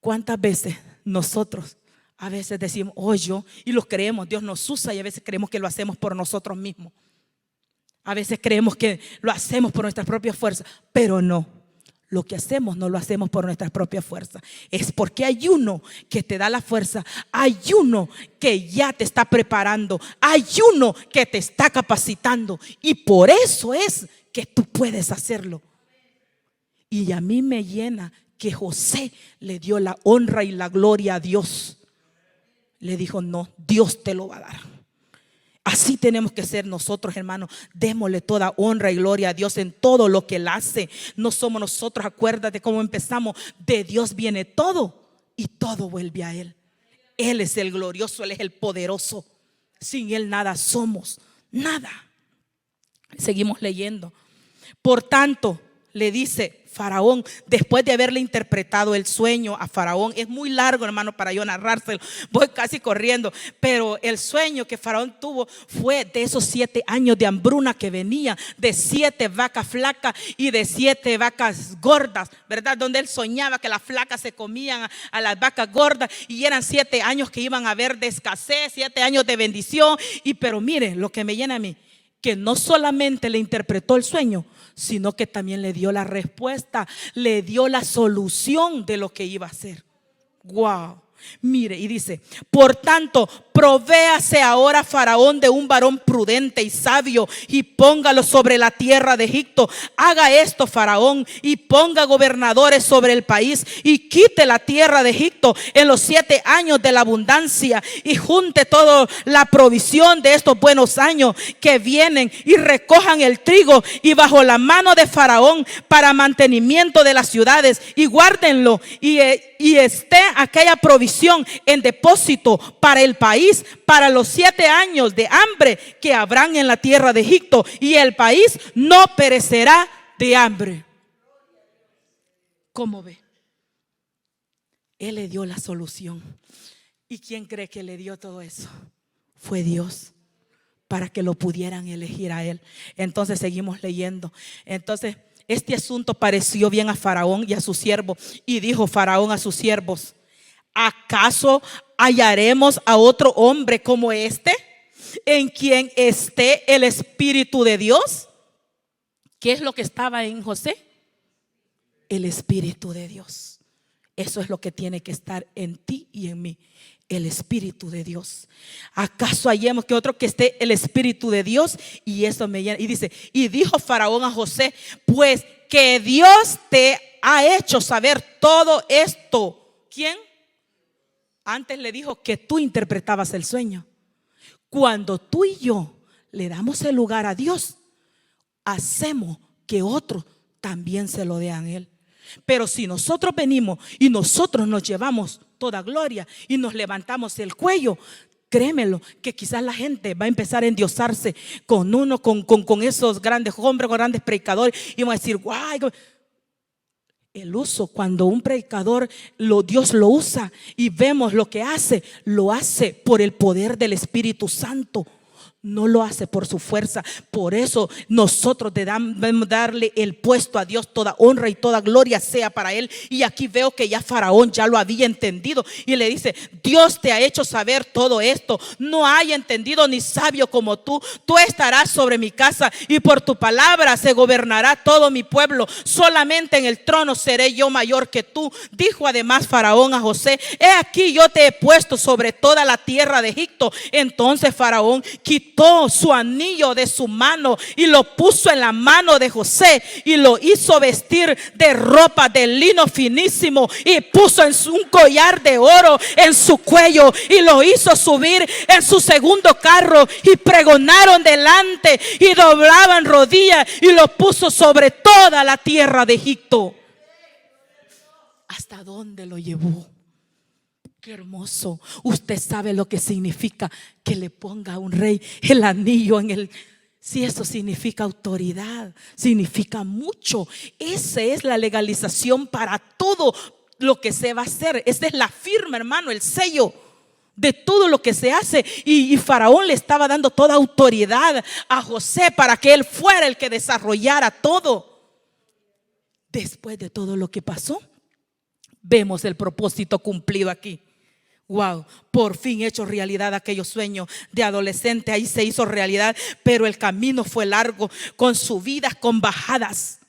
¿Cuántas veces nosotros a veces decimos: oh, yo, y lo creemos, Dios nos usa, y a veces creemos que lo hacemos por nosotros mismos? A veces creemos que lo hacemos por nuestras propias fuerzas, pero no. Lo que hacemos no lo hacemos por nuestras propias fuerzas. Es porque hay uno que te da la fuerza. Hay uno que ya te está preparando. Hay uno que te está capacitando. Y por eso es que tú puedes hacerlo. Y a mí me llena que José le dio la honra y la gloria a Dios. Le dijo, no, Dios te lo va a dar. Así tenemos que ser nosotros, hermanos. Démosle toda honra y gloria a Dios en todo lo que Él hace. No somos nosotros, acuérdate cómo empezamos. De Dios viene todo y todo vuelve a Él. Él es el glorioso, Él es el poderoso. Sin Él nada somos, nada. Seguimos leyendo. Por tanto, le dice Faraón, después de haberle interpretado el sueño a Faraón. Es muy largo, hermano, para yo narrárselo. Voy casi corriendo. Pero el sueño que Faraón tuvo fue de esos 7 años de hambruna que venía, de 7 vacas flacas y de 7 vacas gordas, ¿verdad? Donde él soñaba que las flacas se comían a las vacas gordas, y eran 7 años que iban a haber de escasez, 7 años de bendición. Pero mire, lo que me llena a mí, que no solamente le interpretó el sueño, sino que también le dio la respuesta, le dio la solución de lo que iba a hacer. Wow. Mire, y dice, por tanto, provéase ahora Faraón de un varón prudente y sabio, y póngalo sobre la tierra de Egipto. Haga esto Faraón, y ponga gobernadores sobre el país, y quite la tierra de Egipto en los 7 años de la abundancia, y junte toda la provisión de estos buenos años que vienen, y recojan el trigo y bajo la mano de Faraón para mantenimiento de las ciudades, y guárdenlo, y esté aquella provisión en depósito para el país, para los 7 años de hambre que habrán en la tierra de Egipto, y el país no perecerá de hambre. ¿Cómo ve? Él le dio la solución. ¿Y quién cree que le dio todo eso? Fue Dios, para que lo pudieran elegir a él. Entonces seguimos leyendo. Entonces este asunto pareció bien a Faraón y a sus siervos, y dijo Faraón a sus siervos: ¿acaso hallaremos a otro hombre como este, en quien esté el Espíritu de Dios? ¿Qué es lo que estaba en José? El Espíritu de Dios. Eso es lo que tiene que estar en ti y en mí, el Espíritu de Dios. ¿Acaso hallemos que otro que esté el Espíritu de Dios? Y eso me llena. Y dice, y dijo Faraón a José: pues que Dios te ha hecho saber todo esto. ¿Quién? Antes le dijo que tú interpretabas el sueño. Cuando tú y yo le damos el lugar a Dios, hacemos que otros también se lo den a Él. Pero si nosotros venimos y nosotros nos llevamos toda gloria y nos levantamos el cuello, créemelo que quizás la gente va a empezar a endiosarse con uno, con esos grandes hombres, con grandes predicadores, y van a decir: guay. El uso, cuando un predicador Dios lo usa y vemos lo que hace, lo hace por el poder del Espíritu Santo. No lo hace por su fuerza. Por eso nosotros debemos darle el puesto a Dios. Toda honra y toda gloria sea para Él. Y aquí veo que ya Faraón ya lo había entendido, y le dice: Dios te ha hecho saber todo esto. No hay entendido ni sabio como tú. Tú estarás sobre mi casa, y por tu palabra se gobernará todo mi pueblo. Solamente en el trono seré yo mayor que tú. Dijo además Faraón a José: he aquí yo te he puesto sobre toda la tierra de Egipto. Entonces Faraón quitó su anillo de su mano y lo puso en la mano de José, y lo hizo vestir de ropa de lino finísimo, y puso un collar de oro en su cuello, y lo hizo subir en su segundo carro, y pregonaron delante y doblaban rodillas, y lo puso sobre toda la tierra de Egipto. ¿Hasta dónde lo llevó? Qué hermoso. Usted sabe lo que significa que le ponga a un rey el anillo en el... Si eso significa autoridad, significa mucho. Esa es la legalización para todo lo que se va a hacer. Esa es la firma, hermano, el sello de todo lo que se hace. Y Faraón le estaba dando toda autoridad a José para que él fuera el que desarrollara todo. Después de todo lo que pasó, vemos el propósito cumplido aquí. Wow, por fin hecho realidad aquellos sueños de adolescente. Ahí se hizo realidad, pero el camino fue largo, con subidas, con bajadas,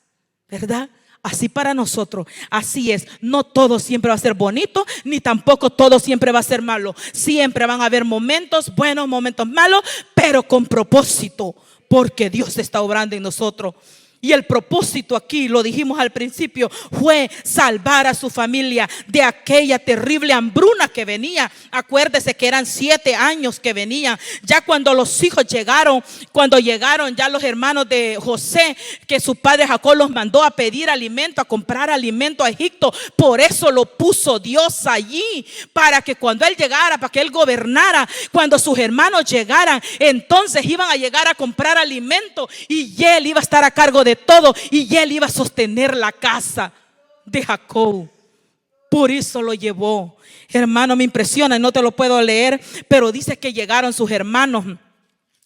¿verdad? Así para nosotros, así es. No todo siempre va a ser bonito, ni tampoco todo siempre va a ser malo. Siempre van a haber momentos buenos, momentos malos, pero con propósito, porque Dios está obrando en nosotros. Y el propósito aquí, lo dijimos al principio, fue salvar a su familia de aquella terrible hambruna que venía. Acuérdese que eran 7 años que venían. Ya cuando los hijos llegaron, cuando llegaron ya los hermanos de José, que su padre Jacob los mandó a pedir alimento, a comprar alimento a Egipto. Por eso lo puso Dios allí, para que cuando él llegara, para que él gobernara, cuando sus hermanos llegaran, entonces iban a llegar a comprar alimento y él iba a estar a cargo de todo, y él iba a sostener la casa de Jacob. Por eso lo llevó. Hermano, me impresiona, no te lo puedo leer, pero dice que llegaron sus hermanos.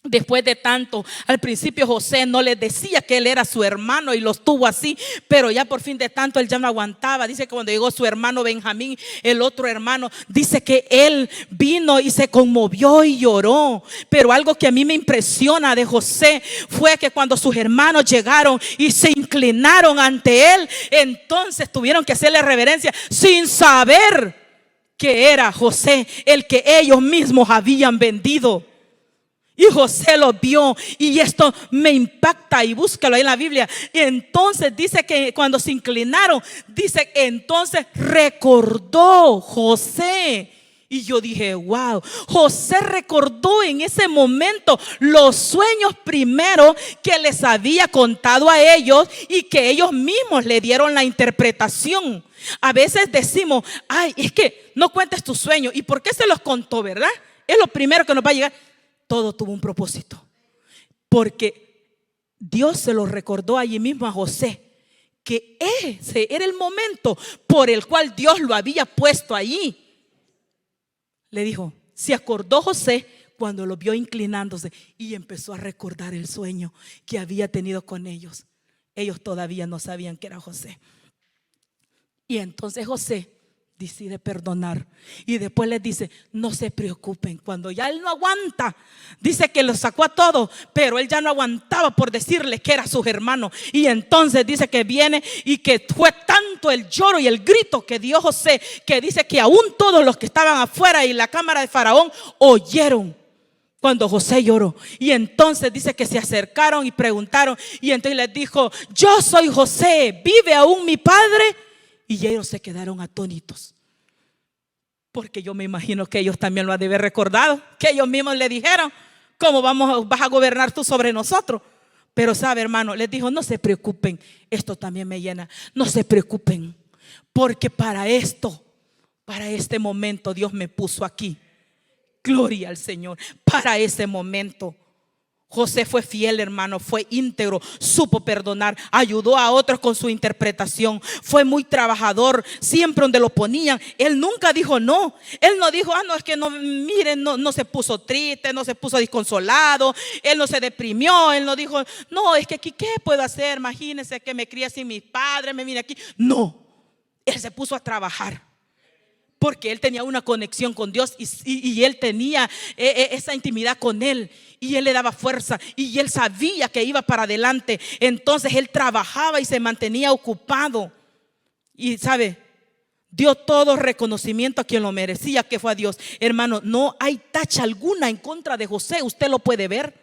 Después de tanto, al principio José no les decía que él era su hermano y los tuvo así, pero ya por fin de tanto él ya no aguantaba. Dice que cuando llegó su hermano Benjamín, el otro hermano, dice que él vino y se conmovió y lloró. Pero algo que a mí me impresiona de José fue que cuando sus hermanos llegaron y se inclinaron ante él, entonces tuvieron que hacerle reverencia sin saber que era José el que ellos mismos habían vendido. Y José lo vio, y esto me impacta, y búscalo ahí en la Biblia. Y entonces dice que cuando se inclinaron, dice entonces recordó José. Y yo dije, wow, José recordó en ese momento los sueños primero que les había contado a ellos, y que ellos mismos le dieron la interpretación. A veces decimos, ay, es que no cuentes tus sueños. ¿Y por qué se los contó, verdad? Es lo primero que nos va a llegar. Todo tuvo un propósito, porque Dios se lo recordó allí mismo a José, que ese era el momento por el cual Dios lo había puesto allí. Le dijo, se acordó José cuando lo vio inclinándose y empezó a recordar el sueño que había tenido con ellos. Ellos todavía no sabían que era José. Y entonces José decide perdonar, y después les dice, no se preocupen. Cuando ya él no aguanta, dice que los sacó a todos, pero él ya no aguantaba por decirles que era sus hermanos. Y entonces dice que viene, y que fue tanto el lloro y el grito que dio José, que dice que aún todos los que estaban afuera y en la cámara de Faraón oyeron cuando José lloró. Y entonces dice que se acercaron y preguntaron, y entonces les dijo, yo soy José, ¿vive aún mi padre? Y ellos se quedaron atónitos, porque yo me imagino que ellos también lo han de haber recordado, que ellos mismos le dijeron, ¿cómo vas a gobernar tú sobre nosotros? Pero sabe, hermano, les dijo, no se preocupen, esto también me llena. No se preocupen, porque para esto, para este momento Dios me puso aquí. Gloria al Señor, para ese momento. José fue fiel, hermano, fue íntegro, supo perdonar, ayudó a otros con su interpretación, fue muy trabajador, siempre donde lo ponían, él nunca dijo no. Él no dijo, no, es que no, miren, no se puso triste, no se puso desconsolado, él no se deprimió, él no dijo, no, es que aquí, ¿qué puedo hacer? Imagínense que me crié sin mis padres, me vine aquí. No, él se puso a trabajar, porque él tenía una conexión con Dios, y él tenía esa intimidad con él, y él le daba fuerza, y él sabía que iba para adelante. Entonces él trabajaba y se mantenía ocupado, y sabe, dio todo reconocimiento a quien lo merecía, que fue a Dios. Hermano, no hay tacha alguna en contra de José, usted lo puede ver.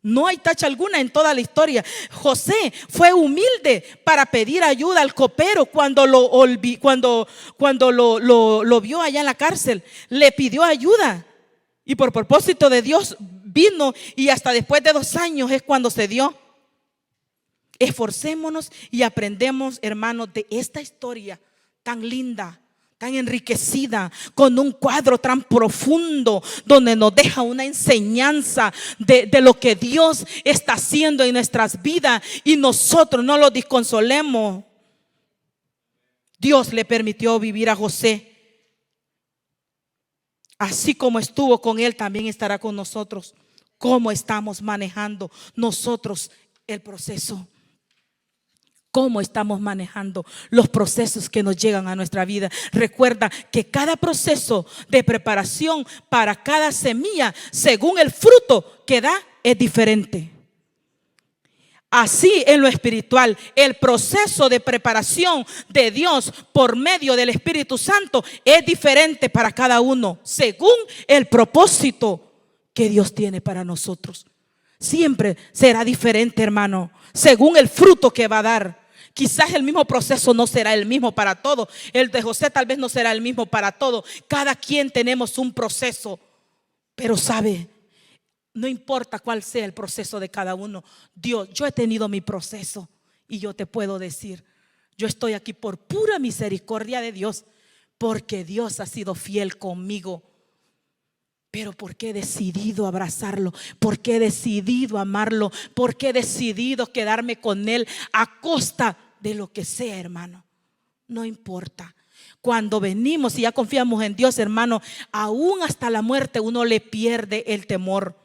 No hay tacha alguna en toda la historia. José fue humilde para pedir ayuda al copero cuando lo vio allá en la cárcel. Le pidió ayuda, y por propósito de Dios vino, y hasta después de 2 años es cuando se dio. Esforcémonos y aprendemos, hermanos, de esta historia tan linda, tan enriquecida, con un cuadro tan profundo, donde nos deja una enseñanza de lo que Dios está haciendo en nuestras vidas, y nosotros no lo desconsolemos. Dios le permitió vivir a José. Así como estuvo con él, también estará con nosotros. ¿Cómo estamos manejando nosotros el proceso? cómo estamos manejando los procesos que nos llegan a nuestra vida. Recuerda que cada proceso de preparación para cada semilla, según el fruto que da, es diferente. Así en lo espiritual, el proceso de preparación de Dios por medio del Espíritu Santo es diferente para cada uno, según el propósito que Dios tiene para nosotros. Siempre será diferente, hermano, según el fruto que va a dar. Quizás el mismo proceso no será el mismo para todos. El de José tal vez no será el mismo para todos. Cada quien tenemos un proceso. Pero sabe, no importa cuál sea el proceso de cada uno. Dios, yo he tenido mi proceso. Y yo te puedo decir, yo estoy aquí por pura misericordia de Dios. Porque Dios ha sido fiel conmigo. Pero porque he decidido abrazarlo, porque he decidido amarlo, porque he decidido quedarme con Él a costa de lo que sea, hermano. No importa. Cuando venimos y ya confiamos en Dios, hermano, aún hasta la muerte uno le pierde el temor.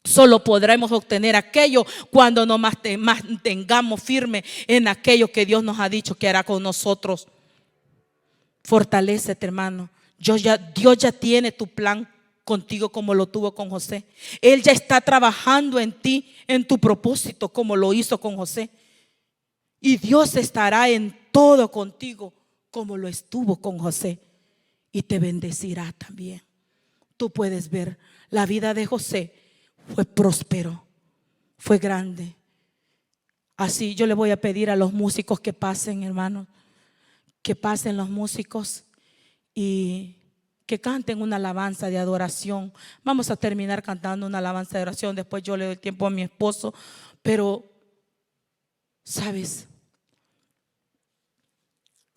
Solo podremos obtener aquello cuando nos mantengamos firmes en aquello que Dios nos ha dicho que hará con nosotros. Fortalécete, hermano. Dios ya tiene tu plan contigo como lo tuvo con José. Él ya está trabajando en ti, en tu propósito, como lo hizo con José. Y Dios estará en todo contigo como lo estuvo con José. Y te bendecirá también. Tú puedes ver, la vida de José fue próspero, fue grande. Así yo le voy a pedir a los músicos que pasen, hermanos, que pasen los músicos y que canten una alabanza de adoración. Vamos a terminar cantando una alabanza de adoración. Después yo le doy tiempo a mi esposo. Pero, ¿sabes?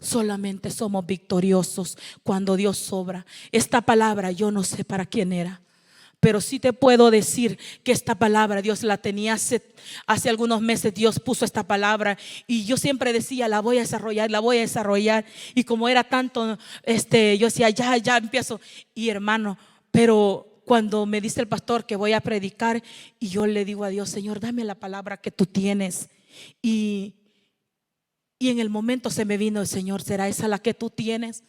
Solamente somos victoriosos cuando Dios obra. Esta palabra yo no sé para quién era, pero sí te puedo decir que esta palabra Dios la tenía hace algunos meses. Dios puso esta palabra y yo siempre decía, la voy a desarrollar. Y como era tanto, yo decía, ya empiezo. Y hermano, pero cuando me dice el pastor que voy a predicar, y yo le digo a Dios, Señor, dame la palabra que tú tienes. Y en el momento se me vino, Señor, ¿será esa la que tú tienes?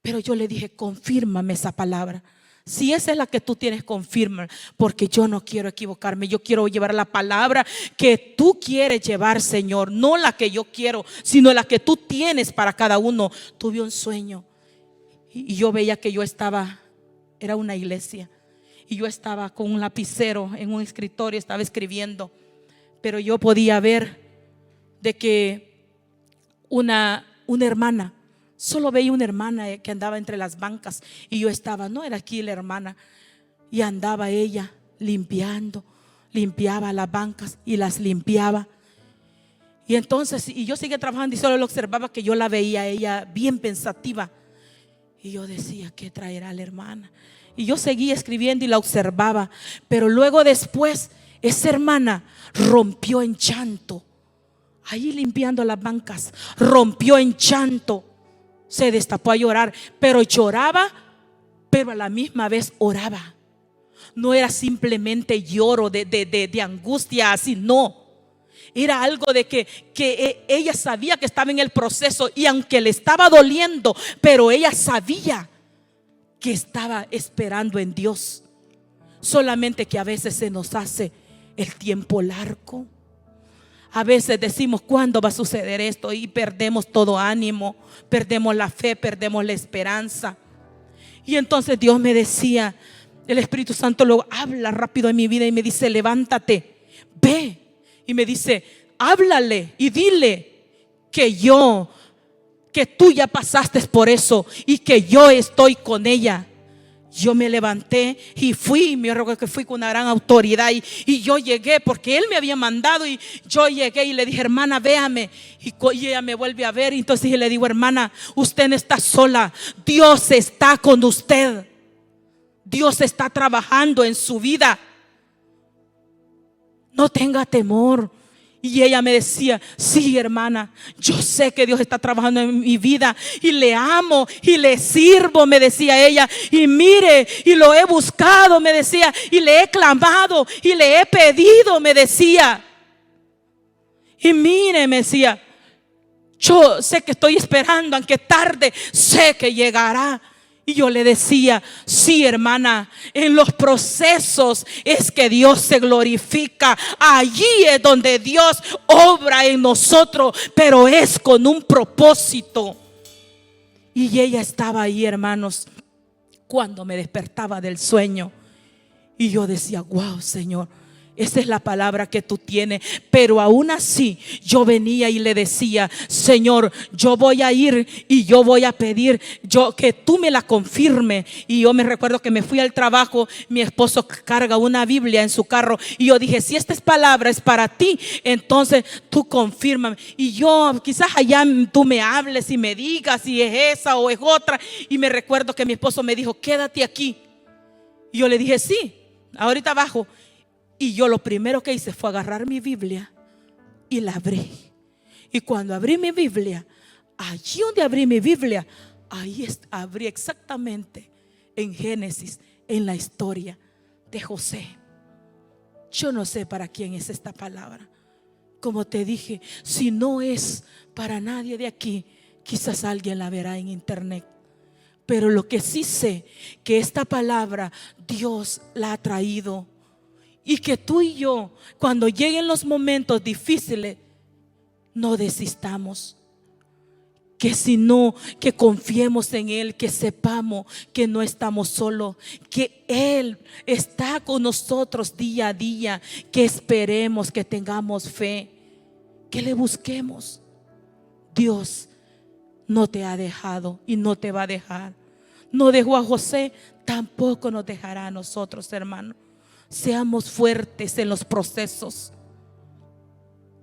Pero yo le dije, confírmame esa palabra. Si esa es la que tú tienes, confirma, porque yo no quiero equivocarme. Yo quiero llevar la palabra que tú quieres llevar, Señor. No la que yo quiero, sino la que tú tienes para cada uno. Tuve un sueño y yo veía que yo estaba, era una iglesia, y yo estaba con un lapicero en un escritorio, estaba escribiendo. Pero yo podía ver de que una hermana, solo veía una hermana que andaba entre las bancas, y yo estaba, no era aquí la hermana, y andaba ella limpiaba las bancas y las limpiaba. Y entonces, y yo seguía trabajando y solo lo observaba, que yo la veía a ella bien pensativa, y yo decía, ¿qué traerá la hermana? Y yo seguía escribiendo y la observaba. Pero luego después esa hermana rompió en llanto. Ahí limpiando las bancas, rompió en llanto, se destapó a llorar, pero lloraba, pero a la misma vez oraba. No era simplemente lloro de angustia así, no. Era algo de que ella sabía que estaba en el proceso, y aunque le estaba doliendo, pero ella sabía que estaba esperando en Dios. Solamente que a veces se nos hace el tiempo largo. A veces decimos, ¿cuándo va a suceder esto? Y perdemos todo ánimo, perdemos la fe, perdemos la esperanza. Y entonces Dios me decía, el Espíritu Santo lo habla rápido en mi vida y me dice, levántate, ve. Y me dice, háblale y dile que tú ya pasaste por eso y que yo estoy con ella. Yo me levanté y me recuerdo que fui con una gran autoridad y yo llegué porque él me había mandado, y yo llegué y le dije, hermana, véame. Y ella me vuelve a ver, y entonces le digo, hermana, usted no está sola, Dios está con usted. Dios está trabajando en su vida. No tenga temor. Y ella me decía, sí, hermana, yo sé que Dios está trabajando en mi vida y le amo y le sirvo, me decía ella. Y mire, y lo he buscado, me decía, y le he clamado y le he pedido, me decía. Y mire, me decía, yo sé que estoy esperando, aunque tarde, sé que llegará. Y yo le decía, sí, hermana, en los procesos es que Dios se glorifica. Allí es donde Dios obra en nosotros, pero es con un propósito. Y ella estaba ahí, hermanos, cuando me despertaba del sueño. Y yo decía, wow, Señor, esa es la palabra que tú tienes. Pero aún así yo venía y le decía, Señor, yo voy a ir y yo voy a pedir que tú me la confirmes. Y yo me recuerdo que me fui al trabajo, mi esposo carga una Biblia en su carro, y yo dije, si esta palabra es para ti, entonces tú confírmame. Y yo, quizás allá tú me hables y me digas si es esa o es otra. Y me recuerdo que mi esposo me dijo, quédate aquí. Y yo le dije, sí, ahorita bajo. Y yo lo primero que hice fue agarrar mi Biblia y la abrí. Y cuando abrí mi Biblia, allí donde abrí mi Biblia, ahí abrí exactamente en Génesis, en la historia de José. Yo no sé para quién es esta palabra. Como te dije, si no es para nadie de aquí, quizás alguien la verá en internet. Pero lo que sí sé, que esta palabra Dios la ha traído. Y que tú y yo, cuando lleguen los momentos difíciles, no desistamos. Que sino que confiemos en Él, que sepamos que no estamos solos, que Él está con nosotros día a día, que esperemos, que tengamos fe, que le busquemos. Dios no te ha dejado y no te va a dejar. No dejó a José, tampoco nos dejará a nosotros, hermano. Seamos fuertes en los procesos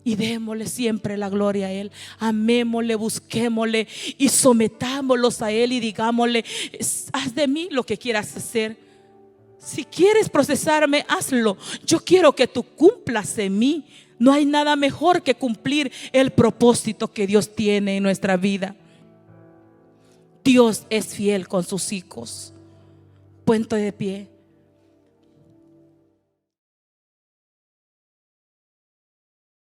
y démosle siempre la gloria a Él. Amémosle, busquémosle y sometámoslos a Él y digámosle, haz de mí lo que quieras hacer. Si quieres procesarme, hazlo. Yo quiero que tú cumplas en mí. No hay nada mejor que cumplir el propósito que Dios tiene en nuestra vida. Dios es fiel con sus hijos. Ponte de pie.